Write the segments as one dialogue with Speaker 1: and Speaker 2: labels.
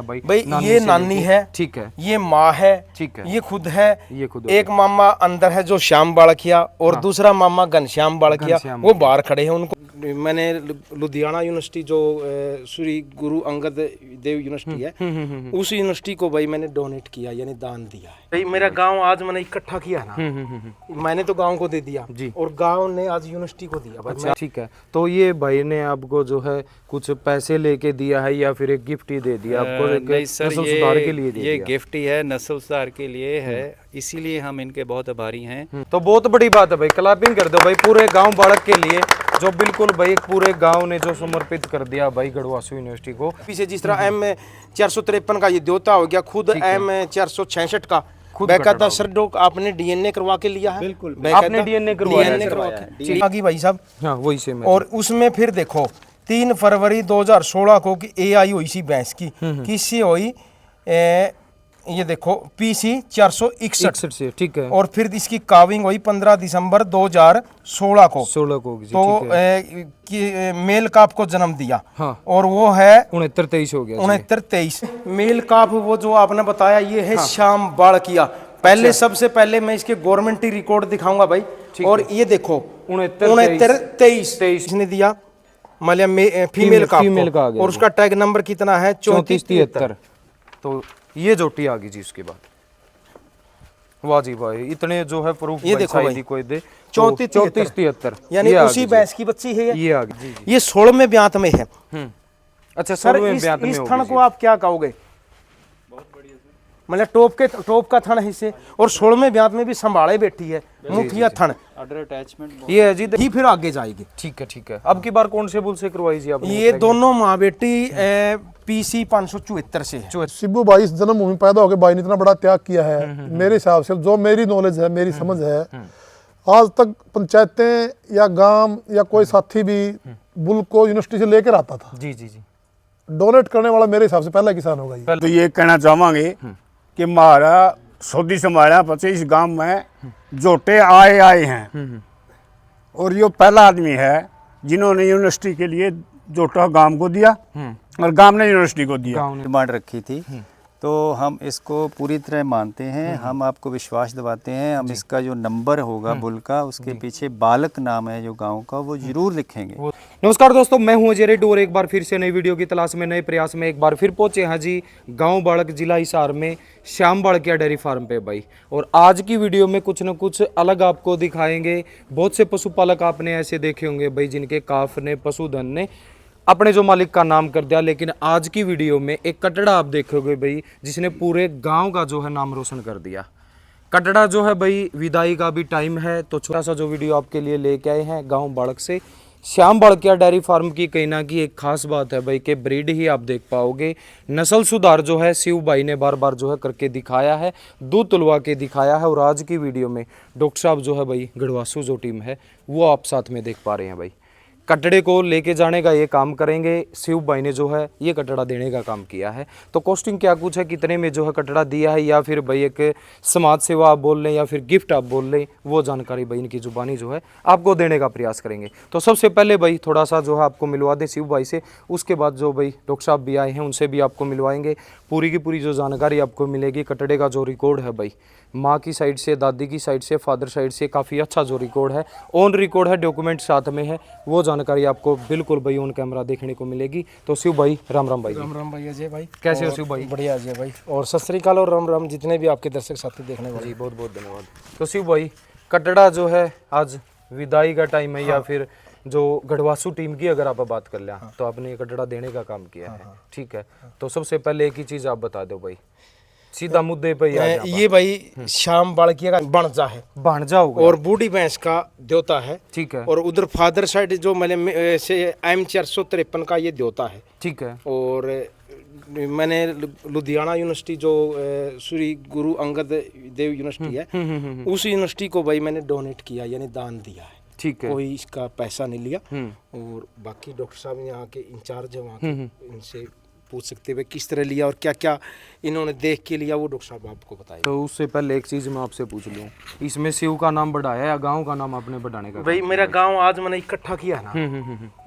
Speaker 1: भाई
Speaker 2: ये नानी है,
Speaker 1: ठीक है,
Speaker 2: ये माँ है,
Speaker 1: ठीक है,
Speaker 2: ये खुद है,
Speaker 1: ये खुद
Speaker 2: एक मामा अंदर है जो श्याम बाड़किया और दूसरा मामा घनश्याम बाड़किया, वो बाहर खड़े हैं। उनको मैंने लुधियाना यूनिवर्सिटी जो श्री गुरु अंगद देव यूनिवर्सिटी है, उस यूनिवर्सिटी को भाई मैंने डोनेट किया, यानी दान दिया है। भाई मेरा गांव आज मैंने इकट्ठा किया ना, मैंने तो गांव को दे दिया जी, और गांव ने आज यूनिवर्सिटी को दिया भाई।
Speaker 1: अच्छा ठीक है, तो ये भाई ने आपको जो है कुछ पैसे लेके दिया है या फिर एक गिफ्ट ही दे दिया आपको?
Speaker 3: नहीं सर,
Speaker 1: नस्ल सुधार के लिए दे
Speaker 3: ये
Speaker 1: दिया?
Speaker 3: गिफ्ट ही है, नस्ल सुधार के लिए है, इसीलिए हम इनके बहुत आभारी हैं।
Speaker 1: तो बहुत बड़ी बात है भाई, क्लैपिंग कर दो भाई पूरे गांव बालक के लिए, जो बिल्कुल भाई पूरे गांव ने जो समर्पित कर दिया भाई गढ़वासू यूनिवर्सिटी को।
Speaker 2: पीछे जिस तरह M453 का ये देवता हो गया, खुद M466 का बेकायदा सर डॉक आपने डीएनए करवा के लिया है।
Speaker 3: बिल्कुल,
Speaker 1: आपने डीएनए करवाया है?
Speaker 2: आगे भाई साहब,
Speaker 1: हाँ वही से मैं।
Speaker 2: और उसमें फिर देखो 3 फरवरी 2016 को कि AI हुई सी भैंस की, किससे हुई? ये देखो PC 461
Speaker 1: से, ठीक है।
Speaker 2: और फिर इसकी काविंग हुई 15 दिसंबर 2016 को।
Speaker 1: 16 को
Speaker 2: तो मेल काप को जन्म दिया।
Speaker 1: हाँ।
Speaker 2: और वो है
Speaker 1: 69-23 हो गया।
Speaker 2: 69-23 मेल काप, वो जो आपने बताया ये है श्याम बाड़किया। पहले सबसे पहले मैं इसके गवर्नमेंटी रिकॉर्ड दिखाऊंगा भाई, और ये देखो 69-23 इसने दिया मतलब फीमेल का, और उसका टैग नंबर कितना है? 3473।
Speaker 1: तो ये जोटी आ गई जी। उसके बाद वाह जी भाई, इतने जो है प्रूफ
Speaker 2: ये देखो भाई,
Speaker 1: कोई दे
Speaker 2: 3473 यानी उसी भैंस की बच्ची है
Speaker 1: ये आ गई।
Speaker 2: ये 16वें ब्यात में है।
Speaker 1: अच्छा
Speaker 2: सर, इस थन को आप क्या कहोगे? मतलब टॉप का थन है इसे, और 16वें ब्यात में भी संभाले बैठी है, मुखिया थन
Speaker 3: अटैचमेंट
Speaker 2: ये है जी। ही फिर आगे जाएगी।
Speaker 1: ठीक है, ठीक है। अब की बार कौन से बुल से करवाई जी आपने?
Speaker 2: ये दोनों माँ बेटी PC 574 से है।
Speaker 4: शिबू भाई इस जन्मभूमि पैदा होकर भाई ने इतना बड़ा त्याग किया है। मेरे हिसाब से जो मेरी नॉलेज है, मेरी समझ है, आज तक पंचायतें या गांव या कोई साथी भी बुल को यूनिवर्सिटी से लेकर आता था।
Speaker 1: जी जी जी।
Speaker 4: डोनेट करने वाला मेरे हिसाब से पहला किसान होगा ये।
Speaker 5: तो ये कहना चाहेंगे कि हमारा सऊदी समाया 25 गांव में जोटे आए हैं, और ये पहला आदमी है जिन्होंने यूनिवर्सिटी के लिए जोटा गांव को दिया और गांव ने यूनिवर्सिटी को दिया।
Speaker 3: डिमांड रखी थी, तो हम इसको पूरी तरह मानते हैं। हम आपको विश्वास दिलाते हैं, हम इसका जो नंबर होगा बुल का, उसके पीछे बालक नाम है जो गांव का, वो जरूर लिखेंगे।
Speaker 1: नमस्कार दोस्तों, मैं हूं अजय रेड्डी और एक बार फिर से नई वीडियो की तलाश में, नए प्रयास में एक बार फिर पहुंचे हैं जी गांव बाड़क, जिला हिसार में श्याम बाड़किया डेयरी फार्म पे भाई। और आज की वीडियो में कुछ न कुछ अलग आपको दिखाएंगे। बहुत से पशुपालक आपने ऐसे देखे होंगे भाई जिनके काफ ने, पशुधन ने अपने जो मालिक का नाम कर दिया, लेकिन आज की वीडियो में एक कटड़ा आप देखोगे भाई जिसने पूरे गांव का जो है नाम रोशन कर दिया। कटड़ा जो है भाई विदाई का भी टाइम है, तो छोटा सा जो वीडियो आपके लिए लेके आए हैं गांव बाड़क से श्याम बाड़किया डेयरी फार्म की। कहीं ना की एक खास बात है भाई कि ब्रीड ही आप देख पाओगे। नस्ल सुधार जो है शिव भाई ने बार बार जो है करके दिखाया है, दूध तुलवा के दिखाया है। और आज की वीडियो में डॉक्टर साहब जो है भाई गढ़वासू जो टीम है वो आप साथ में देख पा रहे हैं भाई। कटड़े को लेके जाने का ये काम करेंगे शिव भाई ने जो है ये कटड़ा देने का काम किया है। तो कॉस्टिंग क्या कुछ है, कितने में जो है कटड़ा दिया है, या फिर भाई एक समाज सेवा आप बोल लें या फिर गिफ्ट आप बोल लें, वो जानकारी भाई इनकी जुबानी जो है आपको देने का प्रयास करेंगे। तो सबसे पहले भाई थोड़ा सा जो है आपको मिलवा दें शिव भाई से, उसके बाद जो भाई डॉक्टर साहब भी आए हैं उनसे भी आपको मिलवाएंगे। पूरी की पूरी जो जानकारी आपको मिलेगी, कटड़े का जो रिकॉर्ड है भाई, माँ की साइड से, दादी की साइड से, फादर साइड से काफ़ी अच्छा जो रिकॉर्ड है, ऑन रिकॉर्ड है, डॉक्यूमेंट साथ में है, वो जानकारी आपको बिल्कुल भाई ऑन कैमरा देखने को मिलेगी। तो शिव भाई राम राम भाई।
Speaker 2: राम भाई अजय भाई,
Speaker 1: कैसे हो शिव भाई?
Speaker 2: बढ़िया अजय भाई, और सत श्री अकाल और राम राम जितने भी आपके दर्शक साथी देखने वाले,
Speaker 1: बहुत बहुत धन्यवाद। तो शिव भाई कटड़ा जो है आज विदाई का टाइम है, या फिर जो गढ़वासू टीम की अगर आप बात कर लें, तो आपने कटड़ा देने का काम किया है, ठीक है। तो सबसे पहले एक ही चीज़ आप बता दो भाई, सीधा मुद्दे पे
Speaker 2: ये भाई श्याम बाड़किया का भांजा है,
Speaker 1: भांजा होगा,
Speaker 2: और बूढ़ी भैंस का देवता है,
Speaker 1: ठीक है।
Speaker 2: और उधर फादर साइड जो मैंने से M453 का ये देवता है,
Speaker 1: ठीक है।
Speaker 2: और मैंने लुधियाना यूनिवर्सिटी जो श्री गुरु अंगद देव यूनिवर्सिटी है, उस यूनिवर्सिटी को भाई मैंने डोनेट किया, यानी दान दिया है,
Speaker 1: ठीक है।
Speaker 2: कोई इसका पैसा नहीं लिया। और बाकी डॉक्टर साहब यहाँ के इंचार्ज है वहाँ के, इनसे पूछ सकते हैं किस तरह लिया और क्या क्या इन्होंने देख के लिया, वो डॉक्टर साहब आपको बताएंगे।
Speaker 1: तो उससे पहले एक चीज मैं आपसे पूछ लूँ, इसमें शिव का नाम बढ़ाया या गांव का नाम आपने बढ़ाने का?
Speaker 2: भाई मेरा गांव आज मैंने इकट्ठा किया ना,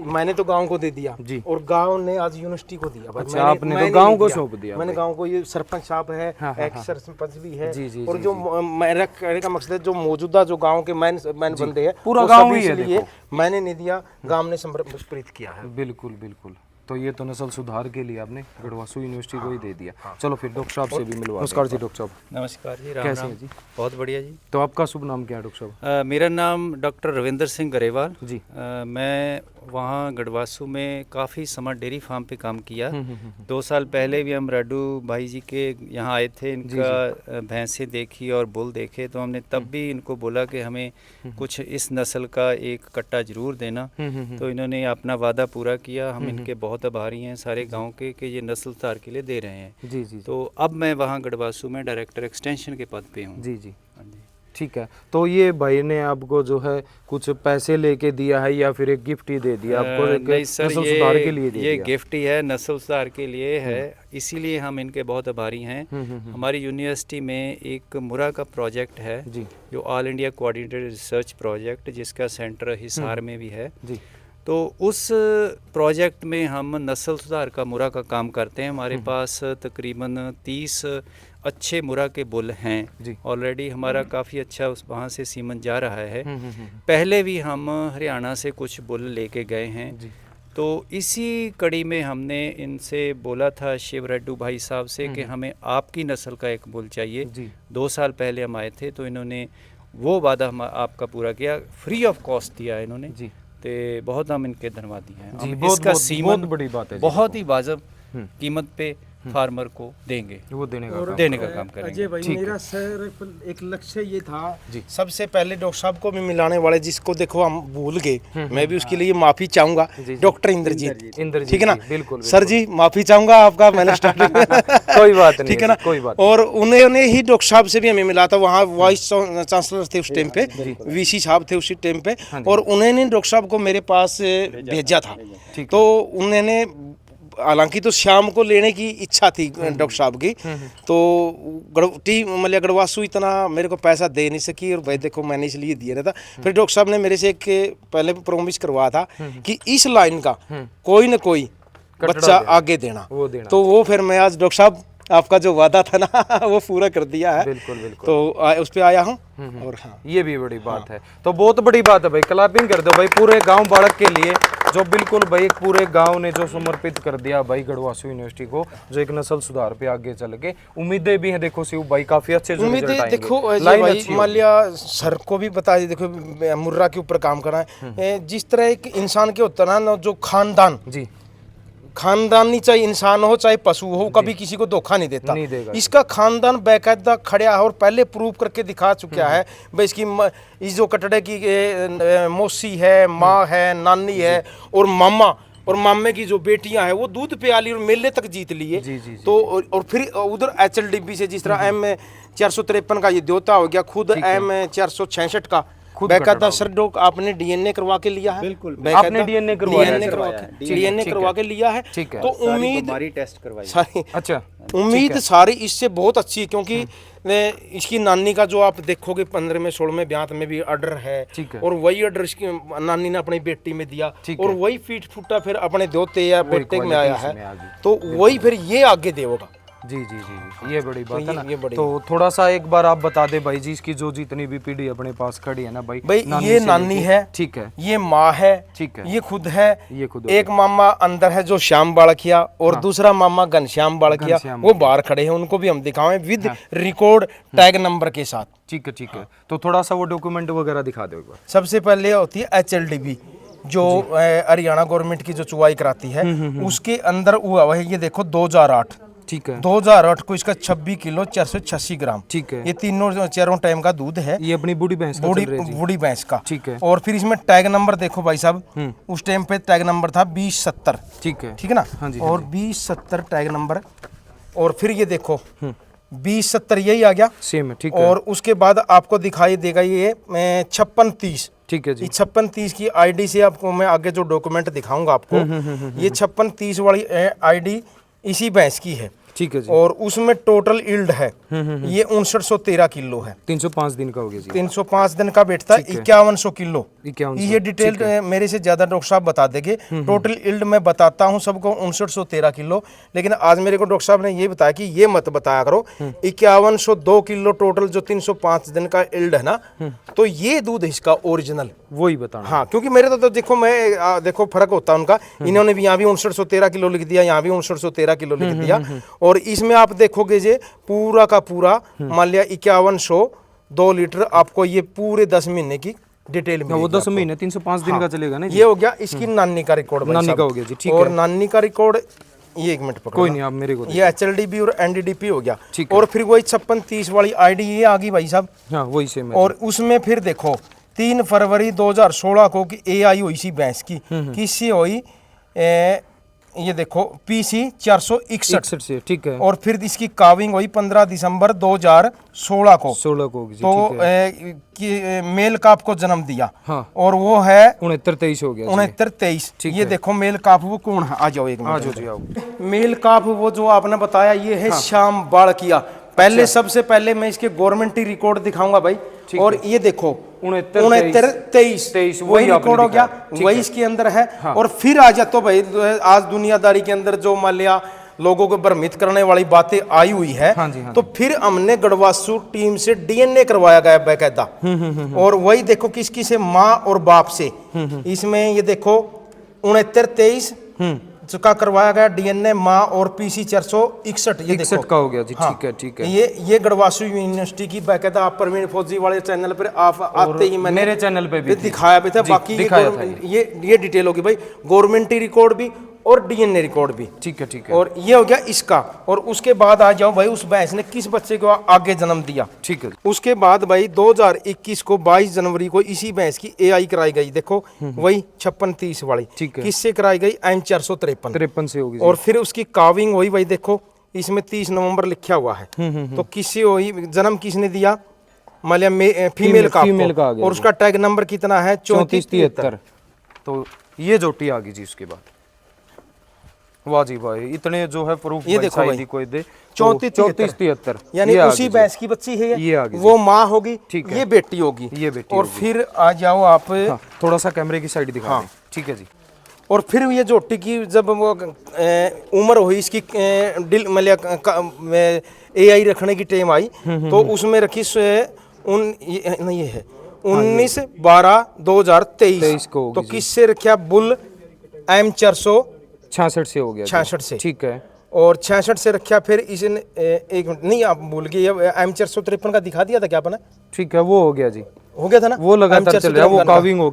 Speaker 2: मैंने तो गांव को दे दिया
Speaker 1: जी।
Speaker 2: और गांव ने आज यूनिवर्सिटी को दिया। भाई
Speaker 1: अच्छा, आपने तो गांव को सौंप दिया।
Speaker 2: मैंने गांव को, ये सरपंच साहब है, एक सरपंच भी है, और जो मेरा कहने का मकसद है जो मौजूदा जो गांव के मैन बंदे हैं
Speaker 1: पूरा
Speaker 2: वो
Speaker 1: गांव
Speaker 2: सभी
Speaker 1: ही है,
Speaker 2: इसलिए
Speaker 1: देखो।
Speaker 2: मैंने नहीं दिया, गांव ने समर्पित किया है।
Speaker 1: बिल्कुल बिल्कुल। तो ये तो नस्ल सुधार के लिए आपने गढ़वासू यूनिवर्सिटी को ही दे दिया। चलो फिर डॉक्टर साहब से भी मिलवा। नमस्कार जी डॉक्टर साहब।
Speaker 3: नमस्कार जी, राम
Speaker 1: कैसे
Speaker 3: राम
Speaker 1: हैं जी?
Speaker 3: बहुत बढ़िया जी।
Speaker 1: तो आपका शुभ नाम क्या है डॉक्टर साहब?
Speaker 3: मेरा नाम डॉक्टर रविंदर सिंह गरेवाल
Speaker 1: जी।
Speaker 3: मैं वहाँ गढ़वासू में काफ़ी समय डेयरी फार्म पे काम किया। 2 साल पहले भी हम राडू भाई जी के यहाँ आए थे, इनका भैंसें देखी और बुल देखे, तो हमने तब भी इनको बोला कि हमें कुछ इस नस्ल का एक कट्टा जरूर देना। तो इन्होंने अपना वादा पूरा किया। हम इनके बहुत आभारी हैं सारे गांव के कि ये नस्ल सुधार के लिए दे रहे हैं।
Speaker 1: जी जी
Speaker 3: तो अब मैं वहाँ गढ़वासू में डायरेक्टर एक्सटेंशन के पद पे हूँ।
Speaker 1: जी जी
Speaker 3: हाँ जी।
Speaker 1: ठीक है। तो ये भाई ने आपको जो है कुछ पैसे लेके दिया है या फिर एक गिफ्ट ही दे दिया आपको?
Speaker 3: नहीं सर,
Speaker 1: नस्ल सुधार के लिए दे
Speaker 3: ये
Speaker 1: दिया?
Speaker 3: गिफ्ट ही है, नस्ल सुधार के लिए है, इसीलिए हम इनके बहुत आभारी हैं। हमारी यूनिवर्सिटी में एक मुरा का प्रोजेक्ट है
Speaker 1: जी।
Speaker 3: जो all India coordinated research project, जिसका सेंटर हिसार में भी है।
Speaker 1: जी।
Speaker 3: तो उस प्रोजेक्ट में हम नस्ल सुधार का मुरा का काम करते हैं। हमारे पास तकरीबन 30 अच्छे मुरा के बुल हैं ऑलरेडी। हमारा काफ़ी अच्छा उस वहाँ से सीमन जा रहा है। पहले भी हम हरियाणा से कुछ बुल लेके गए हैं। तो इसी कड़ी में हमने इनसे बोला था शिव रेड्डू भाई साहब से कि हमें आपकी नस्ल का एक बुल चाहिए। 2 साल पहले हम आए थे, तो इन्होंने वो वादा हम आपका पूरा किया, फ्री ऑफ कॉस्ट दिया इन्होंने जी। तो बहुत हम इनके धन्यवादी हैं।
Speaker 1: जी,
Speaker 3: हम
Speaker 1: बहुत
Speaker 3: इसका
Speaker 1: बहुत,
Speaker 3: सीमन
Speaker 1: बहुत बड़ी बात है जी।
Speaker 3: बहुत ही वाजिब कीमत पे फार्मर को देंगे,
Speaker 1: वो देने का
Speaker 3: काम करेंगे।
Speaker 2: अजय भाई, मेरा सर एक लक्ष्य ये था सबसे पहले डॉक्टर साहब को भी मिलाने वाले, जिसको देखो हम भूल गए, मैं भी उसके लिए माफी चाहूंगा। डॉक्टर इंद्रजीत, ठीक है ना?
Speaker 1: बिल्कुल
Speaker 2: सर जी माफी चाहूंगा आपका, मैंने स्टार्टिंग
Speaker 1: कोई बात नहीं,
Speaker 2: ठीक है ना?
Speaker 1: कोई बात।
Speaker 2: और उन्होंने ही डॉक्टर साहब से भी हमें मिला था, वहाँ वाइस चांसलर थे उस टाइम पे, वीसी साहब थे उसी टाइम पे, और उन्होंने डॉक्टर साहब को मेरे पास भेजा था। तो उन्होंने, हालांकि तो श्याम को लेने की इच्छा थी डॉक्टर साहब की, तो मतलब गढ़वासू इतना मेरे को पैसा दे नहीं सकी, और भाई देखो मैंने इसलिए दिया ना था। फिर डॉक्टर साहब ने मेरे से एक पहले प्रॉमिस करवाया था कि इस लाइन का कोई ना कोई बच्चा आगे देना, तो वो फिर मैं आज डॉक्टर साहब आपका जो वादा था ना वो पूरा कर दिया है।
Speaker 1: बिल्कुल बिल्कुल।
Speaker 2: तो उस पे आया हूँ। और हाँ,
Speaker 1: ये भी बड़ी बात है। तो बहुत बड़ी बात है भाई, क्लैपिंग कर दो भाई पूरे गांव बालक के लिए, जो बिल्कुल भाई एक पूरे गांव ने जो समर्पित कर दिया भाई गढ़वासू यूनिवर्सिटी को, जो एक नस्ल सुधार पे आगे चल के। उम्मीदें भी हैं, देखो शिव भाई काफी अच्छे
Speaker 2: उम्मीदें देखो भाई, माल्या सर को भी बता दी, देखो मुर्रा के ऊपर काम करना है। जिस तरह एक इंसान के होता ना, जो खानदान जी, खानदानी चाहे इंसान हो चाहे पशु हो, कभी किसी को धोखा नहीं देता। इसका खानदान बाकायदा खड़ा है और पहले प्रूव करके दिखा चुका है भाई। इसकी इस जो कटड़े की मौसी है, माँ है, नानी है और मामा, और मामे की जो बेटियां हैं वो दूध पियाली और मेले तक जीत लिए। तो और फिर उधर HLDB से जिस तरह M453 का ये देवता हो गया, खुद M466 का बेकायदा सर डॉक आपने DNA करवा के लिया है।
Speaker 3: बिल्कुल,
Speaker 1: आपने DNA
Speaker 2: करवा के लिया है। तो उम्मीद
Speaker 3: टेस्ट करवाई
Speaker 2: सारी,
Speaker 1: अच्छा
Speaker 2: उम्मीद सारी इससे बहुत अच्छी है, क्योंकि इसकी नानी का जो आप देखोगे 15वें 16वें ब्याह में भी ऑर्डर है, और वही ऑर्डर इसकी नानी ने अपनी बेटी में दिया, और वही फीट फूटा फिर अपने दोते या बेटे में आया है, तो वही फिर ये आगे देगा।
Speaker 1: जी जी जी, ये बड़ी बात है ना।
Speaker 2: ये बड़ी
Speaker 1: तो थोड़ा सा एक बार आप बता दे भाई जी, इसकी जो जितनी भी पीढ़ी अपने पास खड़ी है ना भाई,
Speaker 2: ये नानी है,
Speaker 1: ठीक है,
Speaker 2: ये माँ है, ठीक है, ये खुद है, एक मामा अंदर है जो श्याम बालकिया, और दूसरा मामा घनश्याम बालकिया, वो बाहर खड़े हैं, उनको भी हम दिखाएं विद रिकॉर्ड टैग नंबर के साथ।
Speaker 1: ठीक है ठीक है। तो थोड़ा सा वो डॉक्यूमेंट वगैरह दिखा दो एक बार।
Speaker 2: सबसे पहले होती है HLDB, जो हरियाणा गवर्नमेंट की जो चुवाई कराती है, उसके अंदर हुआ है, ये देखो 2008,
Speaker 1: ठीक है,
Speaker 2: 2008 को इसका 26 किलो 486 ग्राम, ठीक है, ये तीनों चारों टाइम का दूध है।
Speaker 1: ये अपनी बूढ़ी भैंस का,
Speaker 2: बूढ़ी भैंस का,
Speaker 1: ठीक है।
Speaker 2: और फिर इसमें टैग नंबर देखो भाई साहब, उस टाइम पे टैग नंबर था 2070, ठीक है, ठीक है ना? हाँ जी, और 2070 टैग नंबर, और फिर ये देखो 2070 यही आ गया, सेम है, ठीक है। और उसके बाद आपको दिखाई देगा ये 5630, ठीक है जी। 5630 की ID से आपको मैं आगे जो डॉक्यूमेंट दिखाऊंगा आपको, ये 5630 वाली ID इसी भैंस की है।
Speaker 1: ठीक है जी।
Speaker 2: और उसमें टोटल यील्ड है ये 5913 किलो है।
Speaker 1: 305 दिन का हो गया जी।
Speaker 2: 305 दिन का बैठता है, 5100 किलो।
Speaker 1: 5100,
Speaker 2: ये डिटेल मेरे से ज्यादा डॉक्टर साहब बता देंगे। टोटल यील्ड मैं बताता हूँ सबको 5913 किलो, लेकिन आज मेरे को डॉक्टर साहब ने ये बताया कि ये मत बताया करो 5102 किलो टोटल जो 305 दिन का यील्ड है ना, तो ये दूध है इसका ओरिजिनल,
Speaker 1: वही बताना।
Speaker 2: हाँ। क्योंकि मेरे तो देखो मैं देखो फर्क होता है उनका। इन्होंने भी यहाँ भी 5913 किलो लिख दिया, यहाँ भी 5913 किलो लिख दिया। और इसमें आप देखोगे जे पूरा का पूरा मान लिया 5102 लीटर आपको ये पूरे 10 महीने की डिटेल में।
Speaker 1: वो 10 महीने 305 दिन का चलेगा ना जी।
Speaker 2: ये हो गया इसकी नानी का रिकॉर्ड।
Speaker 1: नानी का हो गया जी, ठीक
Speaker 2: और
Speaker 1: है।
Speaker 2: नानी का रिकॉर्ड ये 1 मिनट पकड़ो,
Speaker 1: कोई नहीं, आप मेरे को
Speaker 2: ये HLDB और NDDP हो गया।
Speaker 1: ठीक है।
Speaker 2: और फिर वही 5630 वाली आईडी ये आ गई भाई साहब।
Speaker 1: हाँ वही से मैं।
Speaker 2: और उसमें फिर देखो 3 फरवरी 2016 को कि AI हुई सी भैंस की, किससे हुई ये देखो PC 461
Speaker 1: 61 से, ठीक है।
Speaker 2: और फिर इसकी काविंग हुई 15 दिसंबर 2016 को।
Speaker 1: 16 को होगी जी,
Speaker 2: तो
Speaker 1: ठीक है।
Speaker 2: मेल काप को जन्म दिया।
Speaker 1: हाँ।
Speaker 2: और वो है
Speaker 1: 69-23 हो गया जी।
Speaker 2: 69-23।
Speaker 1: ठीक
Speaker 2: ये
Speaker 1: है।
Speaker 2: देखो मेल काप वो कौन है, आ जाओ एक
Speaker 1: आ
Speaker 2: मिनट।
Speaker 1: जाओ जी, आओ।
Speaker 2: मेल काप वो जो आपने बताया ये है श्याम बाड़किया। पहले सबसे पहले मैं इसके गवर्नमेंट रिकॉर्ड दिखाऊंगा भाई। और ये देखो 69-23 वही रिकॉर्ड हो गया, वही इसके अंदर है। और फिर आ जा तो भाई आज दुनियादारी के अंदर जो मान लिया लोगों को भ्रमित करने वाली बातें आई हुई है।
Speaker 1: हाँ जी, हाँ
Speaker 2: तो फिर हमने गढ़वासु टीम से DNA करवाया गया बाकायदा। और वही देखो किसकी से, माँ और बाप से। इसमें ये देखो 69-23 का करवाया गया DNA, माँ और PC 461 ये
Speaker 1: 61
Speaker 2: देखो
Speaker 1: का हो गया जी,
Speaker 2: हाँ,
Speaker 1: ठीक है, ठीक है।
Speaker 2: ये गढ़वासु यूनिवर्सिटी की बाकायदा आप प्रवीण फौजी वाले चैनल पर आप आते ही मैंने
Speaker 1: मेरे चैनल पे भी
Speaker 2: दिखाया भी था।
Speaker 1: जी,
Speaker 2: बाकी
Speaker 1: दिखाया था
Speaker 2: ये डिटेल होगी भाई, गवर्नमेंट रिकॉर्ड भी और DNA रिकॉर्ड भी।
Speaker 1: ठीक है, ठीक है।
Speaker 2: और ये हो गया इसका। और उसके बाद आ जाओ भाई उस भैंस ने किस बच्चे को आगे जन्म दिया।
Speaker 1: ठीक है।
Speaker 2: उसके बाद भाई 2021 को 22 जनवरी को इसी भैंस की AI कराई गई। देखो वही 5630 वाली।
Speaker 1: ठीक है।
Speaker 2: किससे कराई गई, M 453
Speaker 1: 53 से होगी जी।
Speaker 2: और फिर उसकी काविंग हुई भाई देखो इसमें 30 नवंबर लिखा हुआ है। तो किससे हुई, जन्म किसने दिया, मान लिया फीमेल का
Speaker 1: आ गया
Speaker 2: और उसका टैग नंबर कितना है 3473।
Speaker 1: तो ये जोटी आ गई जी। उसके बाद वाह जी भाई, इतने जो है प्रूफ
Speaker 2: ये देखो भाई,
Speaker 1: कोई दे
Speaker 2: 3473 यानी उसी भैंस की बच्ची है
Speaker 1: ये आ गई
Speaker 2: वो माँ होगी,
Speaker 1: ठीक है।
Speaker 2: ये बेटी होगी,
Speaker 1: ये बेटी
Speaker 2: और
Speaker 1: होगी।
Speaker 2: फिर आ जाओ आप
Speaker 1: हाँ, थोड़ा सा कैमरे की साइड दिखा
Speaker 2: हाँ।
Speaker 1: दें। ठीक है जी।
Speaker 2: और फिर ये जोटी की जब वो उम्र हुई इसकी AI रखने की टाइम आई तो उसमें रखी ये है 19/12/2023
Speaker 1: को होगी
Speaker 2: तो
Speaker 1: जी।
Speaker 2: किससे रखा, बुल M
Speaker 1: 66 से हो गया जी।
Speaker 2: 66 से।
Speaker 1: ठीक है।
Speaker 2: और 66 से रखा। फिर इसने एक मिनट नहीं आप भूल गए, M 453 का दिखा दिया था क्या आपने,
Speaker 1: ठीक है, वो हो गया जी।
Speaker 2: हो गया था ना,
Speaker 1: वो लगातार चल रहा है, वो काविंग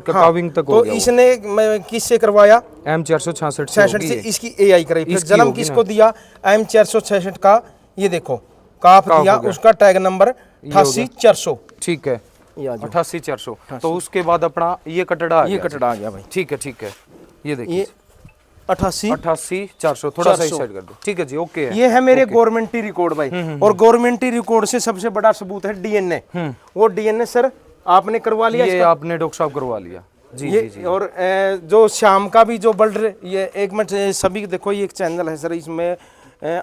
Speaker 1: तक हो
Speaker 2: तो
Speaker 1: गया वो।
Speaker 2: इसने किससे करवाया,
Speaker 1: M 466
Speaker 2: 66 से इसकी AI कराई। फिर
Speaker 1: इसकी
Speaker 2: जन्म
Speaker 1: होगी
Speaker 2: किसको
Speaker 1: ना।
Speaker 2: दिया, M 466 का ये देखो काफ दिया,
Speaker 1: हो गया।
Speaker 2: उसका टैग नंबर 88400।
Speaker 1: ठीक है,
Speaker 2: ये आ जाओ।
Speaker 1: 88400। तो उसके बाद अपना ये कटड़ा
Speaker 2: ये कटड़ा आ गया भाई,
Speaker 1: ठीक है, ठीक है। ये देखिए
Speaker 2: ये
Speaker 1: 88400 थोड़ा सा
Speaker 2: 400
Speaker 1: साइड कर दो। ठीक है जी, ओके है।
Speaker 2: ये है मेरे गवर्नमेंट रिकॉर्ड भाई। और गवर्नमेंट रिकॉर्ड से सबसे बड़ा सबूत है DNA। वो DNA सर आपने करवा लिया
Speaker 1: ये
Speaker 2: इसका?
Speaker 1: आपने डॉक्टर साहब करवा लिया जी,
Speaker 2: ये
Speaker 1: जी, जी।
Speaker 2: और जो शाम का भी जो बल्ड ये एक मिनट सभी देखो, ये एक चैनल है सर, इसमें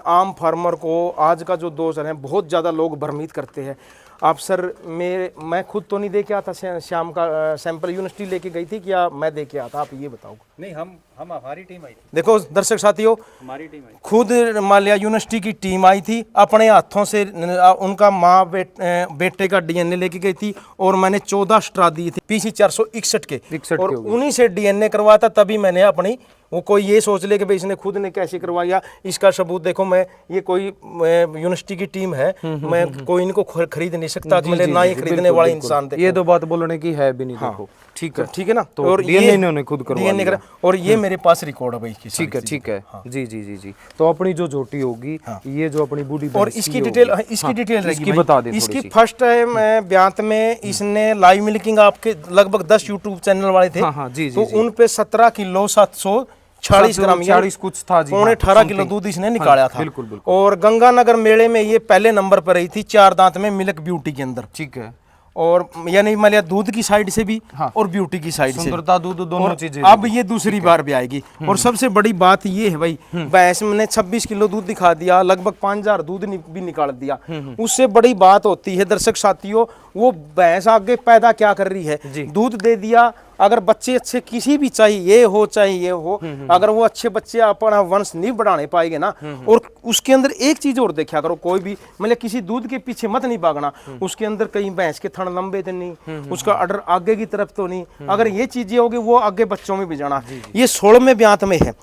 Speaker 2: आम फार्मर को आज का जो दौर है बहुत ज़्यादा लोग भ्रमित करते हैं। आप सर मैं खुद तो नहीं दे के आता, शाम का सैंपल यूनिवर्सिटी लेके गई थी क्या, मैं दे के आता, आप ये बताओ।
Speaker 3: नहीं, हम हमारी टीम आई थी,
Speaker 2: देखो दर्शक साथियों,
Speaker 3: हमारी टीम आई।
Speaker 2: खुद माल्या यूनिवर्सिटी की टीम आई थी, अपने हाथों से उनका माँ बेटे का DNA लेके गई थी और मैंने 14 स्ट्रा दी थी PC 461 के
Speaker 1: 61
Speaker 2: और
Speaker 1: के हो गए।
Speaker 2: उन्हीं से DNA करवाया था। तभी मैंने अपनी वो कोई ये सोच ले कि भाई इसने खुद ने कैसे करवाया, इसका सबूत देखो। मैं ये कोई यूनिवर्सिटी की टीम है, मैं कोई इनको खरीद नहीं सकता,
Speaker 1: जी,
Speaker 2: मेरे
Speaker 1: जी,
Speaker 2: ना
Speaker 1: जी,
Speaker 2: ही
Speaker 1: जी,
Speaker 2: खरीदने
Speaker 1: बिल्कुल,
Speaker 2: वाले
Speaker 1: बिल्कुल।
Speaker 2: इंसान।
Speaker 1: ये तो बात बोलने की है भी नहीं। देखो ठीक है,
Speaker 2: ठीक है ना।
Speaker 1: तो
Speaker 2: और
Speaker 1: DNA
Speaker 2: ये
Speaker 1: इन्होंने खुद करवा लिया।
Speaker 2: और ये मेरे पास रिकॉर्ड है भाई इसकी
Speaker 1: ठीक है,
Speaker 2: सारी
Speaker 1: ठीक है।
Speaker 2: चीज़ें।
Speaker 1: जी जी जी जी। तो अपनी जो झोटी होगी, ये जो अपनी बूढ़ी
Speaker 2: और
Speaker 1: भैंस
Speaker 2: इसकी
Speaker 1: की
Speaker 2: डिटेल
Speaker 1: होगी।
Speaker 2: इसकी
Speaker 1: हाँ,
Speaker 2: डिटेल रहेगी
Speaker 1: इसकी
Speaker 2: भाई।
Speaker 1: बता दें
Speaker 2: इसकी
Speaker 1: थोड़ी सी।
Speaker 2: फर्स्ट टाइम ब्यांत में इसने लाइव मिल्किंग, आपके लगभग 10 यूट्यूब चैनल वाले थे,
Speaker 1: हाँ, हाँ, जी, जी,
Speaker 2: तो
Speaker 1: जी।
Speaker 2: उन पे 17 किलो 746 ग्राम
Speaker 1: 40 कुछ था जी,
Speaker 2: पौने
Speaker 1: हाँ,
Speaker 2: 18 किलो
Speaker 1: something।
Speaker 2: दूध इसने निकाला था।
Speaker 1: बिल्कुल, बिल्कुल।
Speaker 2: और गंगानगर मेले में ये पहले नंबर पर रही थी, 4 दांत में मिल्क ब्यूटी के अंदर।
Speaker 1: ठीक है।
Speaker 2: और यानी मान लिया दूध की साइड से भी और ब्यूटी की साइड से भी।
Speaker 1: सुंदरता दूध दोनों
Speaker 2: और
Speaker 1: चीजें।
Speaker 2: अब ये दूसरी बार भी आएगी। और सबसे बड़ी बात ये है भाई, भैंस मैंने 26 किलो दूध दिखा दिया, लगभग 5000 दूध भी निकाल दिया। उससे बड़ी बात होती है दर्शक साथियों, वो भैंस आगे पैदा क्या कर रही है, दूध दे दिया। अगर बच्चे अच्छे किसी भी चाहिए हो, अगर वो अच्छे बच्चे अपना वंश नहीं बढ़ाने पाएंगे ना, और उसके अंदर एक चीज और देखा करो, कोई भी मतलब किसी दूध के पीछे मत नहीं भागना। उसके अंदर कहीं भैंस के थन लंबे तो नहीं, उसका अडर आगे की तरफ तो नहीं, अगर ये चीजें होगी वो आगे बच्चों में भी जाना। ये 16वें ब्यात में है।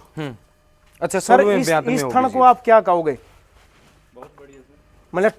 Speaker 1: अच्छा
Speaker 2: सर,
Speaker 1: 16वें ब्यात में
Speaker 2: इस
Speaker 1: होगी
Speaker 2: थन
Speaker 1: जी।
Speaker 2: को आप क्या कहोगे? मतलब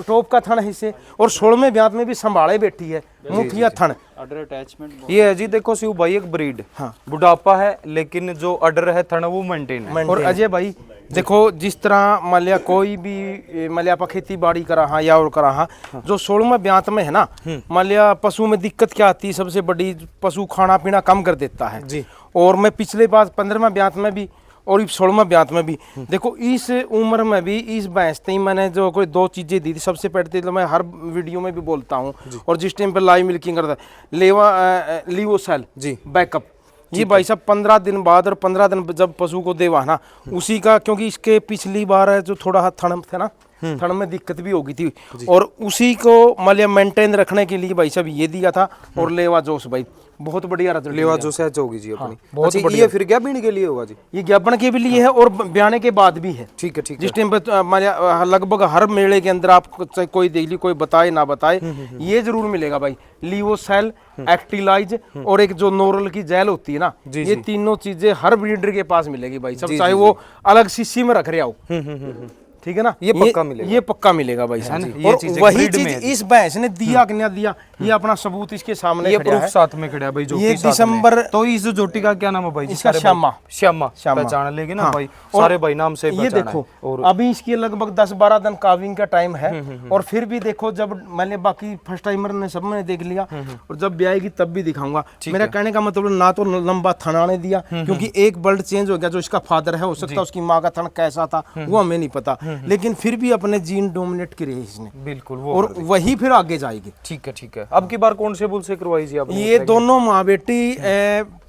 Speaker 2: टॉप का थन है इसे, और 16वें ब्यात में भी संभाले बैठी है मुखिया थन।
Speaker 3: अडर अटैचमेंट
Speaker 1: ये है जी, देखो शिव भाई एक ब्रीड,
Speaker 2: हाँ।
Speaker 1: बुढ़ापा है लेकिन जो अडर है थन वो मेंटेन है।
Speaker 2: और अजय भाई देखो, जिस तरह मान लिया कोई भी मान लिया आप खेती बाड़ी करा हाँ या और करा हाँ, जो 16वें ब्यात में है ना, मान लिया पशु में दिक्कत क्या आती है, सबसे बड़ी पशु खाना पीना कम कर देता है जी। और मैं पिछले बार 15वें ब्यात में भी और 16वें ब्यात में भी देखो, इस उम्र में भी इस भैंस ने मैंने जो कोई 2 चीजें दी थी। सबसे पहले तो मैं हर वीडियो में भी बोलता हूँ, और जिस टाइम पे लाइव मिल्किंग करता है, लीवोसेल जी बैकअप, ये भाई साहब 15 दिन बाद, और 15 दिन जब पशु को देवा ना उसी का, क्योंकि इसके पिछली बार है जो थोड़ा थन थे ना, थन में दिक्कत भी हो गई थी, और उसी को मतलब मेंटेन रखने के लिए भाई साहब ये दिया था। और लेवा जोश भाई बहुत बढ़िया रिजल्ट,
Speaker 1: लेवा जो सहज होगी जी अपनी।
Speaker 2: बहुत
Speaker 1: अच्छा, ये फिर क्या बीण के लिए होगा जी?
Speaker 2: ये ज्ञापन के भी लिए है और ब्याने के बाद भी है।
Speaker 1: ठीक है, ठीक है।
Speaker 2: जिस टाइम पे लगभग हर मेले के अंदर आप चाहे कोई देख ली, कोई बताए ना बताए, ये जरूर मिलेगा भाई, लीवोसेल, एक्टिलाइज और एक जो नोरल की जेल होती है ना, ये तीनों चीजें हर ब्रीडर के पास मिलेगी भाई सब, चाहे वो अलग शीशी में रख रहे हो, ठीक है ना,
Speaker 1: ये पक्का मिलेगा।
Speaker 2: ये पक्का मिलेगा भाई साहब।
Speaker 1: ये
Speaker 2: और
Speaker 1: चीज़ एक
Speaker 2: वही
Speaker 1: breed
Speaker 2: चीज
Speaker 1: में है जी।
Speaker 2: इस भैंस ने दिया कि नहीं दिया, ये अपना सबूत इसके सामने
Speaker 1: ये
Speaker 2: खड़ा
Speaker 1: प्रूफ
Speaker 2: है।
Speaker 1: साथ में खड़ा है भाई, जो
Speaker 2: ये
Speaker 1: कि साथ में।
Speaker 2: दिसंबर-
Speaker 1: तो इस जोटी का क्या नाम है भाई जी?
Speaker 2: इसका
Speaker 1: सारे भाई-
Speaker 2: श्यामा।
Speaker 1: श्यामा
Speaker 2: श्यामा।
Speaker 1: पहचान लेंगे ना
Speaker 2: हाँ।
Speaker 1: भाई,
Speaker 2: और
Speaker 1: सारे भाई नाम से
Speaker 2: ये
Speaker 1: पहचाना
Speaker 2: देखो,
Speaker 1: है। और
Speaker 2: अभी इसकी लगभग 10-12 दिन काविंग का टाइम है, और फिर भी देखो, जब मैंने बाकी फर्स्ट टाइमर ने सब ने देख लिया, और जब भी आएगी तब भी दिखाऊंगा। मेरा कहने का मतलब ना तो लंबा थन आने दिया, क्योंकि एक बर्ड चेंज हो गया, जो इसका फादर है, हो सकता है उसकी माँ का थन कैसा था वो हमें नहीं पता, लेकिन फिर भी अपने जीन डोमिनेट करे इसने,
Speaker 1: बिल्कुल वो
Speaker 2: और वही फिर आगे जाएगी।
Speaker 1: ठीक है, ठीक है। अब की बार कौन से बुल से करवाई जी आपने?
Speaker 2: ये दोनों माँ बेटी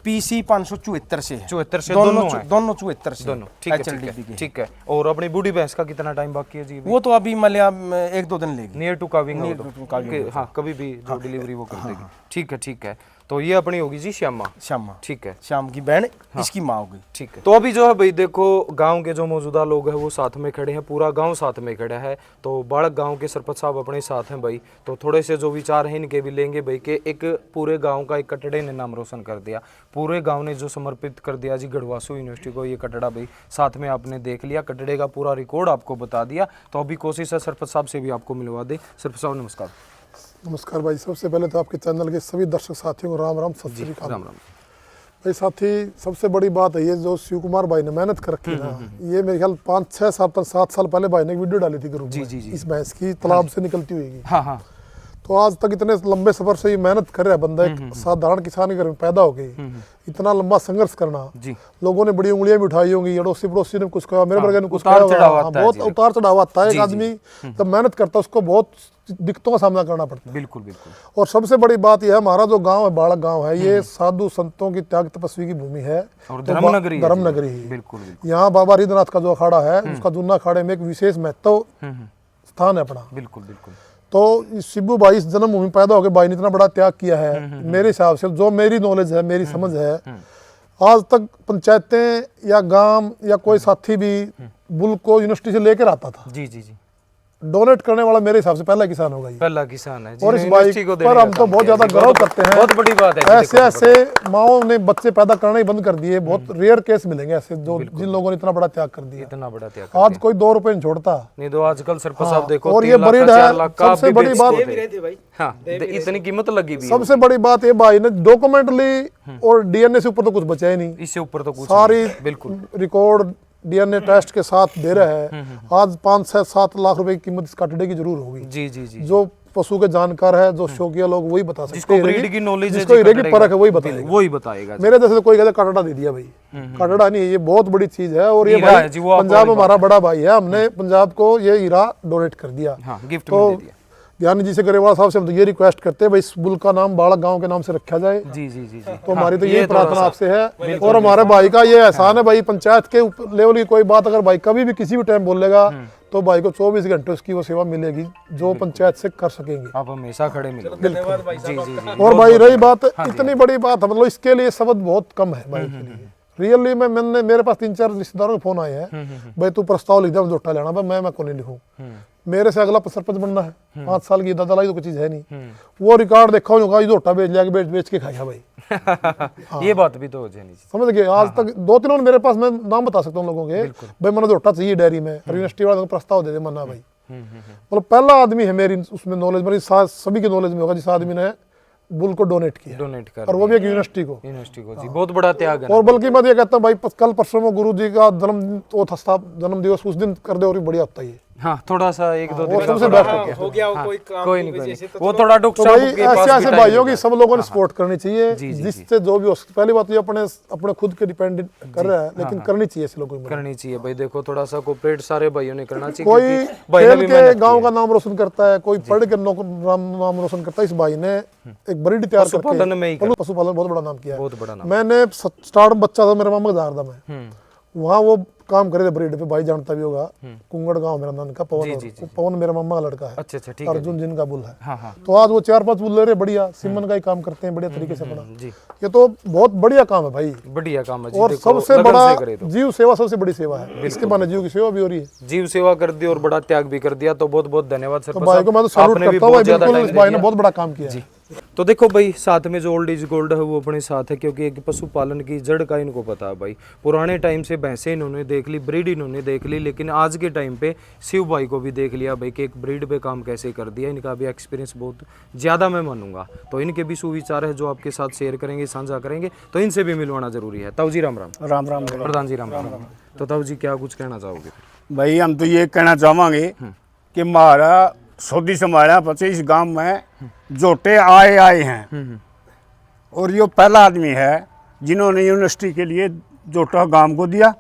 Speaker 2: PC 574 से है।
Speaker 1: 74 से
Speaker 2: दोनों
Speaker 1: दोनों हैं?
Speaker 2: दोनों 74 से
Speaker 1: दोनों, ठीक है, ठीक
Speaker 2: HLDB
Speaker 1: है,
Speaker 2: के।
Speaker 1: ठीक है। और अपनी बूढ़ी भैंस का कितना टाइम बाकी है जी?
Speaker 2: वो तो अभी मलिया 1-2 दिन लेगी।
Speaker 1: Near to calving
Speaker 2: Near to calving
Speaker 1: हाँ, कभी भी जो डिलीवरी वो कर देगी। ठीक है, ठीक है। तो ये अपनी होगी जी श्यामा।
Speaker 2: श्यामा,
Speaker 1: ठीक है,
Speaker 2: श्याम की बहन इसकी माँ हो गई।
Speaker 1: ठीक है। तो अभी जो है भाई देखो, गांव के जो मौजूदा लोग हैं वो साथ में खड़े हैं, पूरा गांव साथ में खड़ा है। तो बाड़क गांव के सरपंच साहब अपने साथ हैं भाई, तो थोड़े से जो विचार हैं इनके भी लेंगे भाई, के एक पूरे गांव का एक कटड़े ने नाम रोशन कर दिया, पूरे गांव ने जो समर्पित कर दिया जी गढ़वासु यूनिवर्सिटी को ये कटड़ा भाई, साथ में आपने देख लिया, कटड़े का पूरा रिकॉर्ड आपको बता दिया। तो अभी कोशिश है सरपंच साहब से भी आपको मिलवा दे। सरपंच साहब नमस्कार।
Speaker 4: नमस्कार भाई, सबसे पहले तो आपके चैनल के सभी दर्शक साथियों को राम राम, सत श्री अकाल।
Speaker 1: राम राम।
Speaker 4: भाई साथी, सबसे बड़ी बात है ये जो शिव कुमार भाई ने मेहनत कर रखी ना, ये मेरे ख्याल 5-6-7 साल पहले भाई ने एक वीडियो डाली थी ग्रुप में, इस भैंस की तालाब से निकलती हुई।
Speaker 1: हाँ हाँ,
Speaker 4: तो आज तक इतने लंबे सफर से ये मेहनत कर रहा है बंदा, एक साधारण किसान के घर में पैदा हो गई, इतना लंबा संघर्ष करना,
Speaker 1: जी।
Speaker 4: लोगों ने बड़ी उंगलियां भी उठाई होंगी, अड़ोसी पड़ोसी ने कुछ कहा, मेरे वर्ग ने कुछ
Speaker 1: उतार
Speaker 4: कहा,
Speaker 1: चढ़ाव
Speaker 4: हाँ,
Speaker 1: आता है
Speaker 4: बहुत
Speaker 1: जी।
Speaker 4: उतार चढ़ाव आता है। एक आदमी जब मेहनत करता है उसको बहुत दिक्कतों का सामना करना पड़ता है।
Speaker 1: बिल्कुल बिल्कुल।
Speaker 4: और सबसे बड़ी बात यह है, हमारा जो गांव है बाड़क गांव है, ये साधु संतों की त्याग तपस्वी की भूमि है,
Speaker 1: और
Speaker 4: तो
Speaker 1: धर्म नगरी है
Speaker 4: धर्म
Speaker 1: जी।
Speaker 4: नगरी है।
Speaker 1: बिल्कुल बिल्कुल
Speaker 4: यहाँ बाबा हरिद्रनाथ का जो अखाड़ा है, उसका जूना अखाड़े में एक विशेष महत्व स्थान है अपना।
Speaker 1: बिल्कुल बिल्कुल।
Speaker 4: तो इस शिबू भाई इस जन्मभूमि में पैदा होकर भाई ने इतना बड़ा त्याग किया है, मेरे हिसाब से जो मेरी नॉलेज है, मेरी समझ है, आज तक पंचायतें या गांव या कोई साथी भी बुल को यूनिवर्सिटी से लेकर आता था,
Speaker 1: जी जी जी,
Speaker 4: डोनेट करने वाला मेरे हिसाब से पहला किसान होगा ये।
Speaker 1: पहला किसान है जी,
Speaker 4: और इस
Speaker 1: यूनिवर्सिटी
Speaker 4: बाइक
Speaker 1: को देने
Speaker 4: पर
Speaker 1: का
Speaker 4: हम तो
Speaker 1: काम
Speaker 4: बहुत
Speaker 1: किया
Speaker 4: ज्यादा
Speaker 1: जी।
Speaker 4: गर्व करते हैं।
Speaker 1: बहुत बड़ी बात है जी,
Speaker 4: ऐसे
Speaker 1: देखो,
Speaker 4: ऐसे माओ ने बच्चे पैदा करना ही बंद कर दिए, बहुत रेयर केस मिलेंगे ऐसे जो जिन लोगों ने इतना बड़ा त्याग कर दिया।
Speaker 1: इतना बड़ा त्याग कर
Speaker 4: आज
Speaker 1: दिया।
Speaker 4: कोई 2 रुपए नहीं छोड़ता।
Speaker 1: नहीं तो आजकल सरपंच साहब देखो,
Speaker 4: और
Speaker 1: 3
Speaker 4: ये
Speaker 1: लाख
Speaker 4: ब्रीड
Speaker 1: का,
Speaker 4: है,
Speaker 1: 4 लाख का
Speaker 4: सबसे
Speaker 1: आप भी
Speaker 4: बड़ी
Speaker 1: बेचते
Speaker 4: बात-
Speaker 1: होते। हाँ, इतनी कीमत लगी भी है।
Speaker 4: सबसे बड़ी बात ये भाई ने डॉक्यूमेंटली और डीएनए से ऊपर तो कुछ बचा ही नहीं,
Speaker 1: इससे ऊपर तो कुछ
Speaker 4: सारी
Speaker 1: नहीं। बिल्कुल
Speaker 4: रिकॉर्ड डीएनए टेस्ट के साथ दे रहा है। आज 5-7 लाख रुपए की कीमत इस कटड़े की जरूर होगी।
Speaker 1: जी जी जी।
Speaker 4: जो पशु के जानकार है, जो शौकिया लोग वही बता सकते
Speaker 1: जिसको
Speaker 4: हैं,
Speaker 1: ब्रीड की नॉलेज है,
Speaker 4: जिसको
Speaker 1: जी,
Speaker 4: हीरे की
Speaker 1: कटड़े का,
Speaker 4: परख है वही बताएगा।
Speaker 1: वही बताएगा जी।
Speaker 4: मेरे जैसे तो कोई कहता कटड़ा दे दिया भाई, कटड़ा नहीं है, ये बहुत बड़ी चीज है। और ये
Speaker 1: हीरा
Speaker 4: भाई
Speaker 1: है जी, वो आपको
Speaker 4: पंजाब
Speaker 1: बड़ी
Speaker 4: हमारा बड़ा भाई है, हमने पंजाब को ये हीरा डोनेट कर दिया।
Speaker 1: हाँ, गिफ्ट
Speaker 4: तो
Speaker 1: में दे दिया।
Speaker 4: ज्ञानी जी से गरेवाल साहब से हम तो ये रिक्वेस्ट करते हैं भाई इस बुल का नाम बाड़क गांव के नाम से रखा जाए।
Speaker 1: जी जी जी जी।
Speaker 4: तो हमारी तो
Speaker 1: ये
Speaker 4: यही
Speaker 1: थोड़ा
Speaker 4: प्रार्थना
Speaker 1: सा-
Speaker 4: आपसे है। और हमारे भाई का ये एहसान है भाई, पंचायत के लेवल की कोई बात अगर भाई कभी भी किसी भी टाइम बोलेगा तो भाई को 24 घंटे उसकी वो सेवा मिलेगी जो पंचायत से कर सकेंगे।
Speaker 1: आप हमेशा खड़े मिलोगे। जी जी जी।
Speaker 4: और भाई रही बात इतनी बड़ी बात, मतलब इसके लिए शब्द बहुत कम है भाई के लिए। रियली में मैंने मेरे पास 3-4 रिश्तेदारों के फोन आए हैं, भाई तू प्रस्ताव लिख दे, हम जोटा लेना, भाई मैं को नहीं लिखूं, मेरे से अगला सरपंच बनना है, 5 साल की दादा लाई तो कोई चीज है नहीं, वो रिकॉर्ड देखा होगा जोटा बेच लिया, बेच के खाया भाई।
Speaker 1: ये बात भी तो हो जानी चाहिए।
Speaker 4: समझ गए। आज तक 2-3 मेरे पास, मैं नाम बता सकता हूँ लोगों के, भाई मैंने जोटा चाहिए डेयरी में, यूनिवर्सिटी वाले को प्रस्ताव दे दे, मना भाई। मतलब पहला आदमी है मेरी उसमें नॉलेज, मेरी सभी की नॉलेज में होगा जिस आदमी ने बुल को डोनेट किया,
Speaker 1: डोनेट कर
Speaker 4: और वो भी एक यूनिवर्सिटी को।
Speaker 1: यूनिवर्सिटी को। जी, बहुत बड़ा त्याग है।
Speaker 4: और बल्कि मैं ये कहता हूँ भाई कल परसों में गुरु जी का जन्म दिवस उस दिन कर दे और भी बढ़िया होता है।
Speaker 1: हाँ, थोड़ा सा 1-2 दिन
Speaker 4: और
Speaker 1: का
Speaker 4: सबसे
Speaker 1: थोड़ा-
Speaker 4: बेस्ट है
Speaker 2: हो गया वो कोई काम
Speaker 1: कोई
Speaker 2: की
Speaker 1: नहीं, कोई
Speaker 2: वजह
Speaker 1: नहीं।
Speaker 2: से तो
Speaker 1: वो थोड़ा डॉक्टर
Speaker 4: तो भाई
Speaker 1: साहब के पास
Speaker 4: ऐसे
Speaker 1: भी
Speaker 4: ऐसे
Speaker 1: टाइम
Speaker 4: भाइयों की
Speaker 1: होता
Speaker 4: सब लोगों ने सपोर्ट करनी चाहिए,
Speaker 1: जी, जी,
Speaker 4: जिससे जो भी हो। पहली बात तो ये अपने खुद के डिपेंड कर रहा है, लेकिन करनी चाहिए ऐसे लोगों
Speaker 1: है।
Speaker 4: को।
Speaker 1: करनी चाहिए भाई। देखो थोड़ा सा कोऑपरेट सारे भाइयों ने करना चाहिए।
Speaker 4: कोई
Speaker 1: क्योंकि भाई ने
Speaker 4: खेल
Speaker 1: भी
Speaker 4: के
Speaker 1: मेहनत
Speaker 4: गांव
Speaker 1: की
Speaker 4: का
Speaker 1: है।
Speaker 4: नाम रोशन करता है, कोई पढ़ के नाम रोशन करता है। इस भाई ने एक ब्रीड तैयार
Speaker 1: पशुपालन में ही
Speaker 4: करके पशुपालन बहुत बड़ा नाम किया है।
Speaker 1: बहुत बड़ा नाम।
Speaker 4: मैंने स्टार्ट बच्चा था, मेरे मामा का था मैं, वहाँ वो काम करे थे ब्रीड पे, भाई जानता भी होगा, कुंगड़ गांव मेरा नाम का पवन। पवन मेरा मामा का लड़का है,
Speaker 1: अच्छा अच्छा, ठीक है।
Speaker 4: अर्जुन जिनका बुल है।
Speaker 1: हाँ हाँ
Speaker 4: तो आज वो 4-5 बुल ले रहे, बढ़िया सिमन का ही काम करते हैं, बढ़िया तरीके से अपना।
Speaker 1: जी,
Speaker 4: ये तो बहुत बढ़िया काम है भाई।
Speaker 1: बढ़िया काम है जी।
Speaker 4: और
Speaker 1: देखो,
Speaker 4: सबसे
Speaker 1: लगन
Speaker 4: बड़ा
Speaker 1: से करे तो।
Speaker 4: जीव सेवा सबसे बड़ी सेवा है, इसके माने जीव की सेवा भी हो रही है।
Speaker 1: जीव सेवा कर दी और बड़ा त्याग भी कर दिया, तो बहुत बहुत धन्यवाद
Speaker 4: तो
Speaker 1: सरपंच
Speaker 4: भाई को मैं तो
Speaker 1: साहब।
Speaker 4: सैल्यूट
Speaker 1: आपने भी
Speaker 4: करता हूँ
Speaker 1: बहुत
Speaker 4: भाई,
Speaker 1: ज्यादा
Speaker 4: बिल्कुल
Speaker 1: टाइम
Speaker 4: इस
Speaker 1: दे
Speaker 4: भाई ने
Speaker 1: दिया।
Speaker 4: बहुत बड़ा काम किया है।
Speaker 1: तो देखो भाई, साथ में जो ओल्ड इज गोल्ड है वो अपने साथ है, क्योंकि एक पशुपालन की जड़ का इनको पता है भाई। पुराने टाइम से भैंसें इन्होंने देख ली, ब्रीड इन्होंने देख ली, लेकिन आज के टाइम पे शिव भाई को भी देख लिया भाई कि एक ब्रीड पे काम कैसे कर दिया। इनका भी एक्सपीरियंस बहुत ज़्यादा मैं मानूंगा, तो इनके भी सुविचार है जो आपके साथ शेयर करेंगे, साझा करेंगे, तो इनसे भी मिलवाना जरूरी है। ताऊ जी राम राम।
Speaker 5: राम राम।
Speaker 1: प्रधान जी राम राम। तो ताऊ जी क्या कुछ कहना चाहोगे?
Speaker 5: भाई हम तो ये कहना चाहेंगे कि हमारा सऊदी से हमारे यहाँ 25 गांव में जोटे आए हैं, और ये पहला आदमी है जिन्होंने यूनिवर्सिटी के लिए जोटा गांव को दिया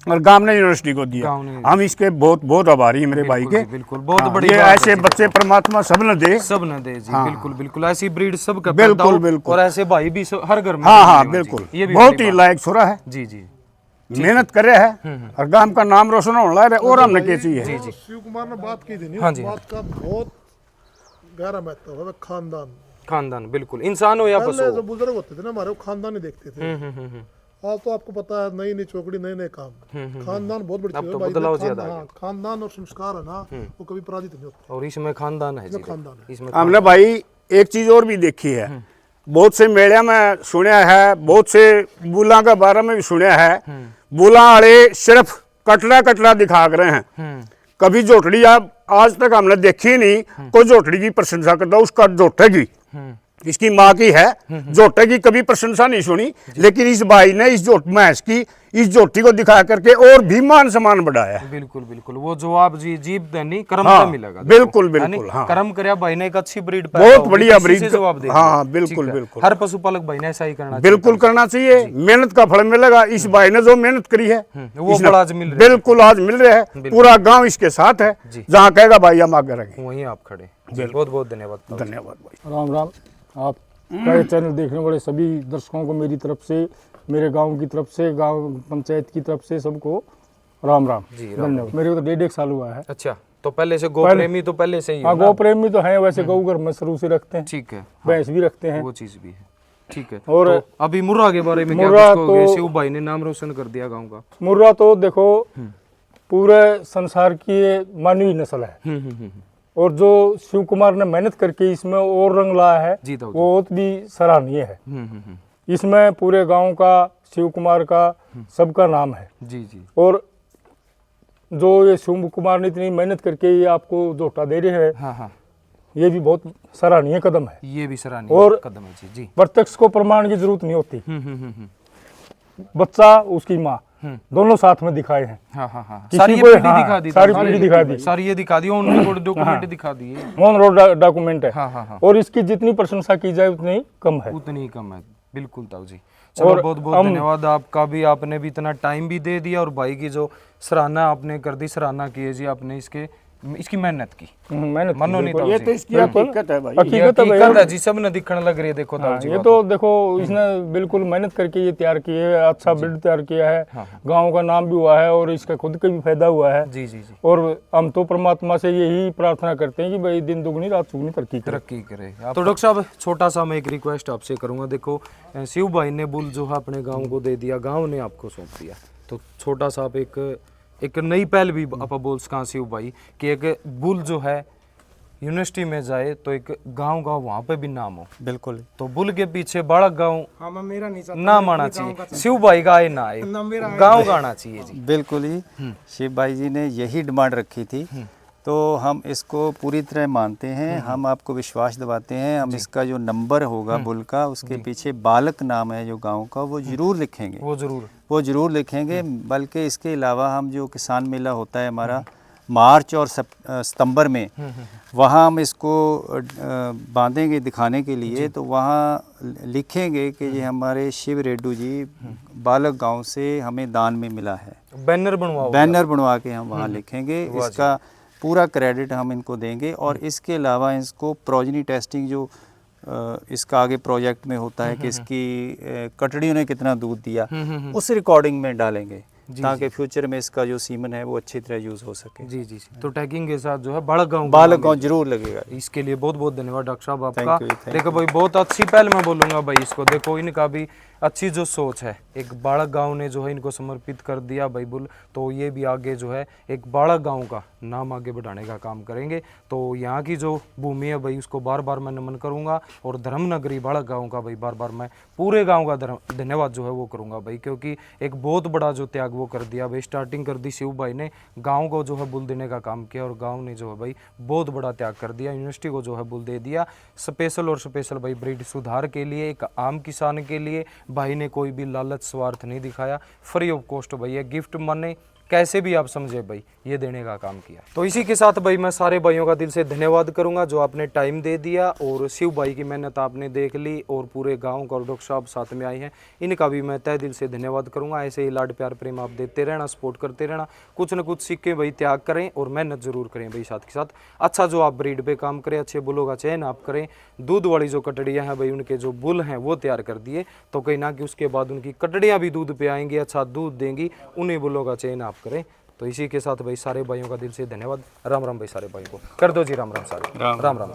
Speaker 5: और गांव ने यूनिवर्सिटी को दिया।
Speaker 1: गांव ने-
Speaker 5: हम इसके बहुत बहुत आभारी हैं मेरे भाई के।
Speaker 1: बिल्कुल, बहुत
Speaker 5: हाँ,
Speaker 1: बड़ी
Speaker 5: ये
Speaker 1: बात है
Speaker 5: ऐसे
Speaker 1: जी।
Speaker 5: बच्चे परमात्मा सब न दे।
Speaker 1: सब न दे जी। बिल्कुल बिल्कुल, ऐसी ब्रीड सब का
Speaker 5: बिल्कुल,
Speaker 1: पैदा हो,
Speaker 5: बिल्कुल।
Speaker 1: और ऐसे भाई भी हर घर में
Speaker 5: हाँ
Speaker 1: मिलने
Speaker 5: हाँ
Speaker 1: चाहिए।
Speaker 5: बिल्कुल,
Speaker 1: ये भी
Speaker 5: बहुत
Speaker 1: बड़ी
Speaker 5: ही
Speaker 1: बात
Speaker 5: लायक छोरा है,
Speaker 1: जी जी
Speaker 5: मेहनत करे है और गांव का नाम रोशन होने लगा है, और हमने क्या चाहिए।
Speaker 4: शिव कुमार ने बात की थी नहीं,
Speaker 1: हाँ
Speaker 4: उस
Speaker 1: जी।
Speaker 4: बात का बहुत गहरा महत्व है। खानदान,
Speaker 1: खानदान, बिल्कुल, इंसान हो या पशु
Speaker 4: पहले जो
Speaker 1: हो।
Speaker 4: बुजुर्ग होते थे ना हमारे, वो खानदान ही देखते थे। आज तो आपको पता है नई नई चौकड़ी, नए नए काम। खानदान बहुत बड़ी
Speaker 1: अब
Speaker 4: चीज
Speaker 1: तो
Speaker 4: है भाई।
Speaker 1: बदलाव ज्यादा है।
Speaker 4: खानदान और संस्कार है ना, वो कभी पराजित नहीं होते।
Speaker 1: और इसमें खानदान है जी।
Speaker 4: खानदान है।
Speaker 1: इसमें
Speaker 5: हमने भाई एक चीज और भी देखी है, बहुत से मेड़िया में सुना है, बहुत से बुला के बारे में भी सुना है, बुला वाले सिर्फ कटरा कटरा दिखा रहे हैं, कभी जोटड़ी आप आज तक हमने देखी नहीं। कोई जोटड़ी की प्रशंसा करता उसका जोटे की, इसकी माँ की है, जोटे की कभी प्रशंसा नहीं सुनी, लेकिन इस भाई ने इस जोट भैंस की इस जोटी को दिखा करके और भी मान सम्मान बढ़ाया।
Speaker 1: बिल्कुल बिल्कुल, वो जो आप जी जीव देनी कर्म
Speaker 5: हाँ,
Speaker 1: से मिलेगा।
Speaker 5: बिल्कुल,
Speaker 1: देखो,
Speaker 5: बिल्कुल,
Speaker 1: यानी
Speaker 5: हाँ।
Speaker 1: कर्म करया भाई ने एक अच्छी ब्रीड
Speaker 5: बहुत बढ़िया breed
Speaker 1: जवाब दे
Speaker 5: हाँ,
Speaker 1: दिया।
Speaker 5: बिल्कुल,
Speaker 1: ठीक है।
Speaker 5: बिल्कुल।
Speaker 1: हर पशुपालक भाई ने ऐसा ही करना चाहिए।
Speaker 5: बिल्कुल करना चाहिए, मेहनत का फल मिलेगा। इस भाई ने जो मेहनत करी है
Speaker 1: वो
Speaker 5: इसने
Speaker 1: बड़ा आज मिल रहा है।
Speaker 5: बिल्कुल आज मिल रहा है, पूरा गांव इसके साथ है, जहाँ कहेगा भाई हम आगे रहेंगे।
Speaker 1: वहीं आप खड़े। बहुत बहुत धन्यवाद।
Speaker 5: धन्यवाद भाई।
Speaker 6: राम राम। आप का चैनल देखने वाले सभी दर्शकों को मेरी तरफ से, मेरे गांव की तरफ से, गांव पंचायत की तरफ से सबको राम राम। धन्यवाद। मेरे को तो 1.5 साल हुआ है।
Speaker 1: अच्छा, तो पहले से गौ प्रेमी तो पहले से ही
Speaker 6: हाँ,
Speaker 1: हो ना?
Speaker 6: गौ प्रेमी तो है, वैसे गौ घर में शुरू से रखते हैं,
Speaker 1: ठीक है,
Speaker 6: भैंस भी रखते हैं।
Speaker 1: वो चीज भी है। ठीक है।
Speaker 6: और
Speaker 1: तो अभी मुर्रा के बारे में क्या
Speaker 6: मुर्रा
Speaker 1: कुछ कहोगे?
Speaker 6: तो-
Speaker 1: शिव भाई ने नाम रोशन कर दिया गांव का।
Speaker 6: मुर्रा तो देखो पूरे संसार की ये मानवीय नस्ल है, और जो शिव कुमार ने मेहनत करके इसमें और रंग लाया है
Speaker 1: जी ताऊ जी।
Speaker 6: वो बहुत भी सराहनीय है। इसमें पूरे गांव का, शिव कुमार का, सबका नाम है।
Speaker 1: जी जी।
Speaker 6: और जो ये शिव कुमार ने इतनी मेहनत करके ये आपको जोटा दे रहे हैं,
Speaker 1: हाँ हाँ,
Speaker 6: ये भी बहुत सराहनीय कदम है।
Speaker 1: ये भी सराहनीय
Speaker 6: और-
Speaker 1: कदम है जी। जी।
Speaker 6: प्रत्यक्ष को प्रमाण की जरूरत नहीं होती, बच्चा उसकी माँ दोनों साथ में दिखाए हैं।
Speaker 1: हाँ हाँ हाँ,
Speaker 6: किसी
Speaker 1: सारी ये
Speaker 6: को-
Speaker 1: पीढ़ी
Speaker 6: हाँ,
Speaker 1: दिखा दी,
Speaker 6: सारी पीढ़ी दिखा दी।
Speaker 1: सारी ये दिखा दी, ऑन रिकॉर्ड डॉक्यूमेंट दिखा दिए।
Speaker 6: मोहन रोड डॉक्यूमेंट है।
Speaker 1: हाँ हाँ हाँ,
Speaker 6: और इसकी जितनी प्रशंसा की जाए उतनी कम है।
Speaker 1: उतनी ही कम है। बिल्कुल ताऊ जी। चलो,
Speaker 6: और
Speaker 1: बहुत बहुत धन्यवाद आपका भी, आपने भी इतना टाइम भी दे दिया और भाई की जो सराहना आपने कर दी, सराहना की है जी आपने इसके इसकी मेहनत की
Speaker 6: मेहनत
Speaker 1: मनो नहीं
Speaker 6: बिल्कुल।
Speaker 1: था
Speaker 5: ये
Speaker 1: उसे।
Speaker 5: तो इसकी हकीकत है भाई।
Speaker 6: हकीकत है भाई।
Speaker 1: हकीकत है जी, सब न दिखने लग रही है, देखो ताऊ जी
Speaker 6: ये
Speaker 1: बात।
Speaker 6: तो देखो इसने बिल्कुल मेहनत करके ये तैयार किए है, अच्छा बिल्ड तैयार किया है, गांव का नाम भी हुआ है और इसका खुद का भी फायदा हुआ है।
Speaker 1: जी जी जी,
Speaker 6: और हम तो परमात्मा से यही प्रार्थना करते हैं कि भाई दिन दुगनी रात चुगनी तरक्की करे।
Speaker 1: तरक्की करे। तो डॉक्टर साहब छोटा सा मैं एक रिक्वेस्ट आपसे करूंगा, देखो शिव भाई ने बुल जो है अपने गांव को दे दिया, गांव ने आपको सौंप दिया, तो छोटा सा आप एक नई पहल भी आप बोल सका शिव भाई कि एक बुल जो है यूनिवर्सिटी में जाए तो एक गांव वहाँ पे भी नाम हो।
Speaker 3: बिल्कुल।
Speaker 1: तो बुल के पीछे बालक गांव
Speaker 2: हाँ मैं मेरा नहीं चाहता,
Speaker 1: नाम आना चाहिए, शिव भाई का आए ना आए, गांव का आना चाहिए जी।
Speaker 3: बिल्कुल ही शिव भाई जी ने यही डिमांड रखी थी, तो हम इसको पूरी तरह मानते हैं। हम आपको विश्वास दिलाते हैं, हम इसका जो नंबर होगा बुल का, उसके पीछे बालक नाम है जो गांव का, वो ज़रूर लिखेंगे, वो ज़रूर लिखेंगे। बल्कि इसके अलावा हम जो किसान मेला होता है हमारा मार्च और सितंबर में, वहाँ हम इसको बांधेंगे दिखाने के लिए, तो वहाँ लिखेंगे कि ये हमारे शिव रेड्डू जी बालक गांव से हमें दान में मिला है।
Speaker 1: बैनर
Speaker 3: बनवा के हम वहाँ लिखेंगे, इसका पूरा क्रेडिट हम इनको देंगे। और इसके अलावा इसको प्रोजनी टेस्टिंग जो इसका आगे प्रोजेक्ट में होता है कि इसकी कटड़ियों ने कितना दूध दिया, उस रिकॉर्डिंग में डालेंगे, ताकि फ्यूचर में इसका जो सीमन है वो अच्छी तरह यूज़ हो सके।
Speaker 1: जी जी जी। तो टैगिंग के साथ जो है बालक गांव
Speaker 3: जरूर लगेगा।
Speaker 1: इसके लिए बहुत बहुत धन्यवाद डॉक्टर साहब आपका।
Speaker 3: Thank you.
Speaker 1: देखो भाई बहुत अच्छी पहल मैं बोलूँगा भाई इसको, देखो इनका भी अच्छी जो सोच है, एक बालक गांव ने जो है इनको समर्पित कर दिया भाई बुल, तो ये भी आगे जो है एक बालक गांव का नाम आगे बढ़ाने का काम करेंगे। तो यहाँ की जो भूमि है भाई उसको बार बार मैं नमन करूँगा, और धर्म नगरी बालक गाँव का भाई बार बार मैं पूरे गाँव का धन्यवाद जो है वो करूँगा भाई, क्योंकि एक बहुत बड़ा जो त्याग वो कर दिया भाई, स्टार्टिंग कर दी शिव भाई ने, गाँव को जो है बुल देने का काम किया, और गाँव ने जो है भाई बहुत बड़ा त्याग कर दिया, यूनिवर्सिटी को जो है बुल दे दिया स्पेशल भाई ब्रीड सुधार के लिए, एक आम किसान के लिए। भाई ने कोई भी लालच स्वार्थ नहीं दिखाया, फ्री ऑफ कॉस्ट भाई ये गिफ्ट मने कैसे भी आप समझे भाई ये देने का काम किया। तो इसी के साथ भाई मैं सारे भाइयों का दिल से धन्यवाद करूंगा जो आपने टाइम दे दिया, और शिव भाई की मेहनत आपने देख ली, और पूरे गांव का डॉक्टर साहब साथ में आए हैं, इनका भी मैं तहे दिल से धन्यवाद करूंगा। ऐसे ही लाड प्यार प्रेम आप देते रहना, सपोर्ट करते रहना, कुछ न कुछ सीख के भाई त्याग करें और मेहनत जरूर करें भाई, साथ के साथ अच्छा जो आप ब्रीड पे काम करें, अच्छे बुलों का चयन आप करें। दूध वाली जो कटड़ियाँ हैं भाई उनके जो बुल हैं वो तैयार कर दिए, तो कहीं ना कि उसके बाद उनकी कटड़ियाँ भी दूध पे आएंगी, अच्छा दूध देंगी, उन्हीं बुलों का चयन आप करें। तो इसी के साथ भाई सारे भाइयों का दिल से धन्यवाद। राम राम भाई, सारे भाइयों को कर दो जी राम राम, सारे राम राम।